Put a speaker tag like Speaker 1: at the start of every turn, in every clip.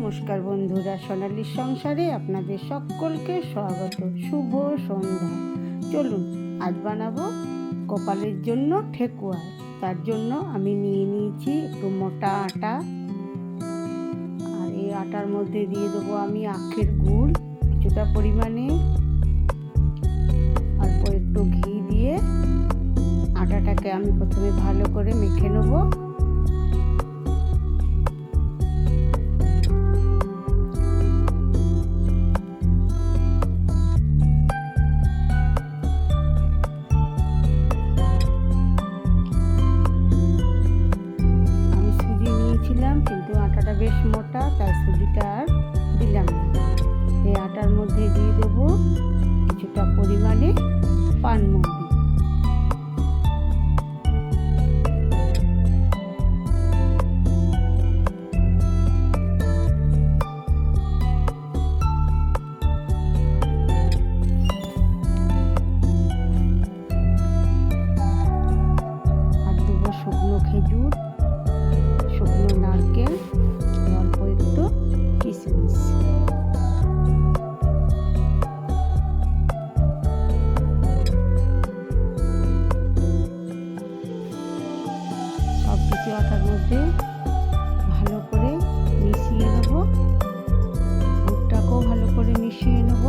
Speaker 1: নমস্কার বন্ধুরা, সোনালির সংসারে আপনাদের সকলকে স্বাগত। শুভ সন্ধ্যা। চলুন আজ বানাবো কপালের জন্য ঠেকুয়া। তার জন্য আমি নিয়ে নিয়েছি একটু মোটা আটা, আর এই আটার মধ্যে দিয়ে দেবো আমি আখের গুড় কিছুটা পরিমাণে, অল্প একটু ঘি দিয়ে আটাটাকে আমি প্রথমে ভালো করে মেখে নেবো। কিন্তু আটাটা বেশ মোটা, তাই সুজিটা আর দিলাম না। এই আটার মধ্যে দিয়ে দেবো কিছুটা পরিমাণে পানমৌরি। আর দেবো শুকনো খেজুর, শুকনো নারকেল, অল্প একটু কিশমিশ। সব কিছু আটার মধ্যে ভালো করে মিশিয়ে নেব। গুড়টাকেও ভালো করে মিশিয়ে নেব।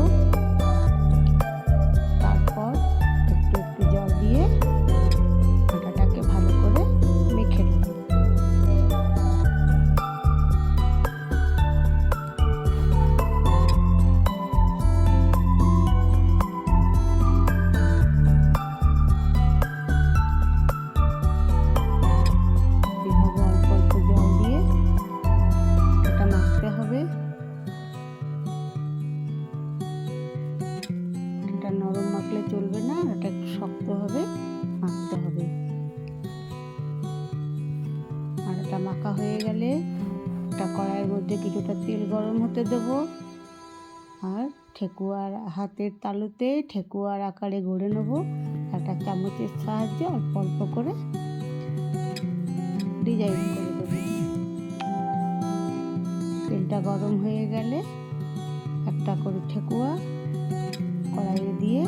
Speaker 1: তারপর একটু একটু জল দিয়ে আটাটাকে ভালো করে মেখে নেব। নরম মাখলে চলবে না, এটা একটু শক্ত হবে, মাখতে হবে। আর এটা মাখা হয়ে গেলে একটা কড়াইয়ের মধ্যে কিছুটা তেল গরম হতে দেব, আর ঠেকুয়ার হাতের তালুতে ঠেকুয়ার আকারে গড়ে নেব। একটা চামচের সাহায্যে অল্প অল্প করে ডিজাইন করে দেব। তেলটা গরম হয়ে গেলে একটা করে ঠেকুয়া কড়াইয়ে দিয়ে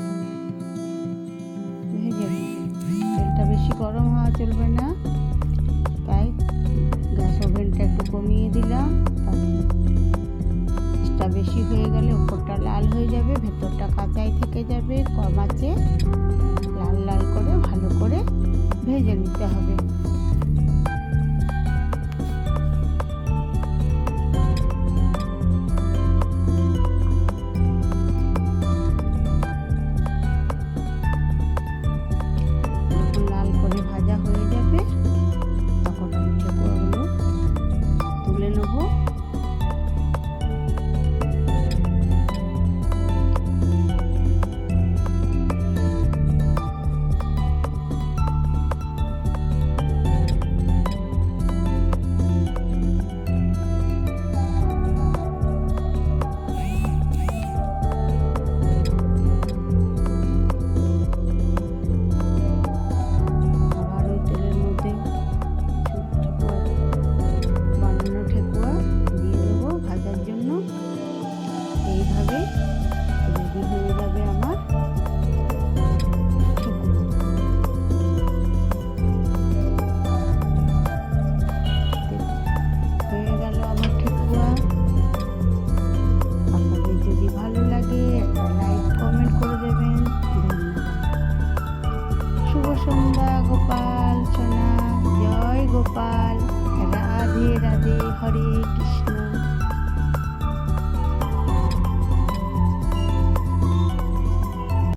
Speaker 1: ভেজে নেব। তেলটা বেশি গরম হওয়া চলবে না, তাই গ্যাস ওভেনটা একটু কমিয়ে দিলাম। এটা বেশি হয়ে গেলে উপরটা লাল হয়ে যাবে, ভেতরটা কাঁচাই থেকে যাবে। কম আঁচে লাল লাল করে ভালো করে ভেজে নিতে হবে। ভাজা হয়ে যাবে, তখন আমি ঠেকুয়াগুলো তুলে নেব। সন্ধ্যা। গোপাল সোনা, জয় গোপাল, রাধে রাধে, হরে কৃষ্ণ।